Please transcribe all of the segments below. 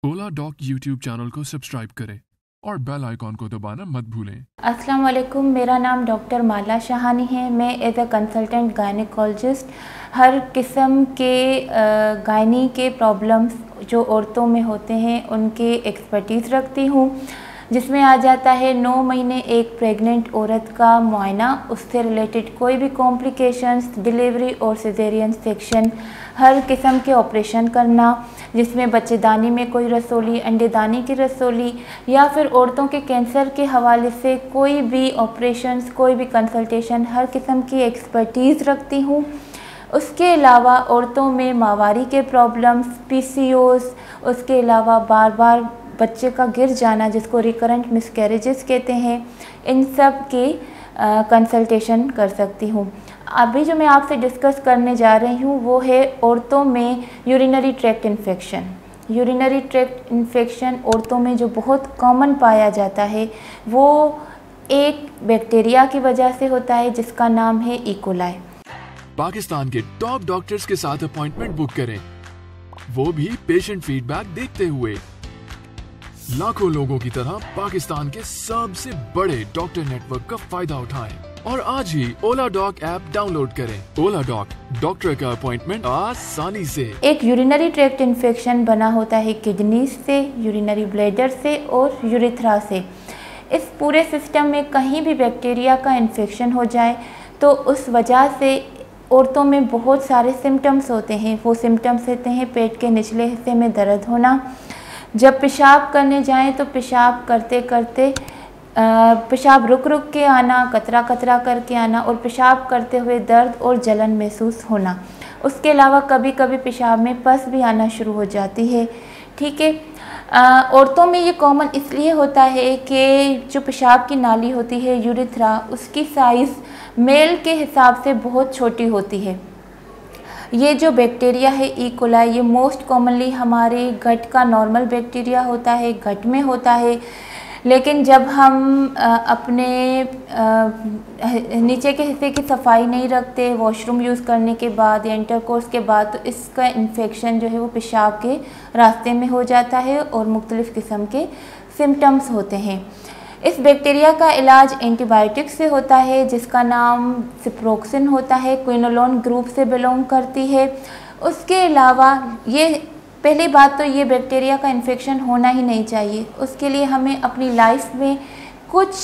ओला dock YouTube channel को subscribe करें और बेल आइकॉन को दबाना मत भूलें। अस्सलाम वालेकुम, मेरा नाम डॉक्टर माला शाहानी है। मैं एज अ कंसल्टेंट गायनेकोलॉजिस्ट हर किस्म के गायनी के प्रॉब्लम्स जो औरतों में होते हैं उनके एक्सपर्टीज़ रखती हूँ, जिसमें आ जाता है 9 महीने एक प्रेग्नेंट औरत का मुआयना, उससे रिलेटेड कोई भी कॉम्प्लिकेशंस, डिलीवरी और सिजेरियन सेक्शन, हर किस्म के ऑपरेशन करना, जिसमें बच्चेदानी में कोई रसोली, अंडेदानी की रसोली या फिर औरतों के कैंसर के हवाले से कोई भी ऑपरेशंस, कोई भी कंसल्टेशन, हर किस्म की एक्सपर्टीज़ रखती हूँ। उसके अलावा औरतों में माहवारी के प्रॉब्लम्स, पीसीओएस, उसके अलावा बार बार बच्चे का गिर जाना जिसको रिकरेंट मिसकैरेजेस कहते हैं, इन सब के कंसल्टेशन कर सकती हूँ। अभी जो मैं आपसे डिस्कस करने जा रही हूँ वो है औरतों में urinary tract infection. Urinary tract infection औरतों में जो बहुत कॉमन पाया जाता है वो एक बैक्टीरिया की वजह से होता है जिसका नाम है इकोलाई। पाकिस्तान के टॉप डॉक्टर्स के साथ अपॉइंटमेंट बुक करें, वो भी पेशेंट फीडबैक देखते हुए। लाखों लोगों की तरह पाकिस्तान के सबसे बड़े डॉक्टर नेटवर्क का फायदा उठाएं और आज ही ओला डॉक ऐप डाउनलोड करें। ओला डॉक, डॉक्टर का अपॉइंटमेंट आसानी से। एक यूरिनरी ट्रैक्ट इन्फेक्शन बना होता है किडनी से, यूरिनरी ब्लैडर से और यूरिथ्रा से। इस पूरे सिस्टम में कहीं भी बैक्टीरिया का इन्फेक्शन हो जाए तो उस वजह से औरतों में बहुत सारे सिम्टम्स होते हैं। वो सिम्टम्स होते हैं पेट के निचले हिस्से में दर्द होना, जब पेशाब करने जाएं तो पेशाब करते करते पेशाब रुक रुक के आना, कतरा कतरा करके आना और पेशाब करते हुए दर्द और जलन महसूस होना। उसके अलावा कभी कभी पेशाब में पस भी आना शुरू हो जाती है। ठीक है, औरतों में ये कॉमन इसलिए होता है कि जो पेशाब की नाली होती है यूरिथ्रा, उसकी साइज़ मेल के हिसाब से बहुत छोटी होती है। ये जो बैक्टीरिया है इकोलाई, ये मोस्ट कॉमनली हमारे गट का नॉर्मल बैक्टीरिया होता है, गट में होता है। लेकिन जब हम अपने नीचे के हिस्से की सफाई नहीं रखते वॉशरूम यूज़ करने के बाद या इंटरकोर्स के बाद, तो इसका इन्फेक्शन जो है वो पेशाब के रास्ते में हो जाता है और मुख्तलिफ़ किस्म के सिम्टम्स होते हैं। इस बैक्टीरिया का इलाज एंटीबायोटिक से होता है जिसका नाम सिप्रोक्सिन होता है, क्विनोलोन ग्रुप से बिलोंग करती है। उसके अलावा ये पहली बात तो ये बैक्टीरिया का इन्फेक्शन होना ही नहीं चाहिए। उसके लिए हमें अपनी लाइफ में कुछ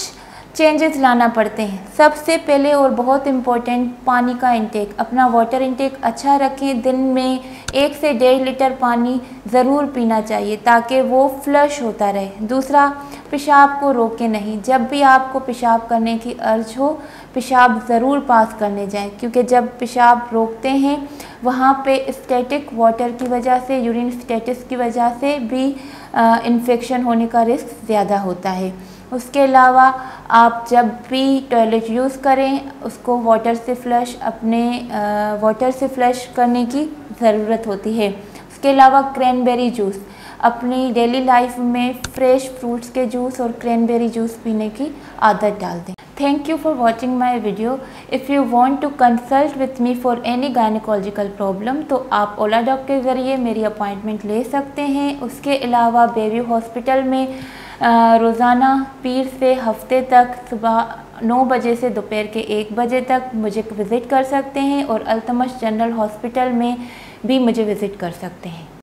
चेंजेस लाना पड़ते हैं। सबसे पहले और बहुत इम्पोर्टेंट, पानी का इंटेक, अपना वाटर इंटेक अच्छा रखें। दिन में 1 से 1.5 लीटर पानी ज़रूर पीना चाहिए ताकि वो फ्लश होता रहे। दूसरा, पेशाब को रोके नहीं। जब भी आपको पेशाब करने की अर्ज हो, पेशाब ज़रूर पास करने जाएं, क्योंकि जब पेशाब रोकते हैं वहाँ पे स्टैटिक वाटर की वजह से, यूरिन स्टेटस की वजह से भी इन्फेक्शन होने का रिस्क ज़्यादा होता है। उसके अलावा आप जब भी टॉयलेट यूज़ करें उसको वाटर से फ्लश करने की ज़रूरत होती है। उसके अलावा क्रैनबेरी जूस, अपनी डेली लाइफ में फ्रेश फ्रूट्स के जूस और क्रैनबेरी जूस पीने की आदत डाल दें। Thank you for watching my video. If you want to consult with me for any gynecological problem तो आप ओला डॉक के ज़रिए मेरी अपॉइंटमेंट ले सकते हैं। उसके अलावा बेबी हॉस्पिटल में रोज़ाना पीर से हफ्ते तक सुबह 9 बजे से दोपहर के 1 बजे तक मुझे विज़िट कर सकते हैं और अल्तमश जनरल हॉस्पिटल में भी मुझे विज़िट कर सकते हैं।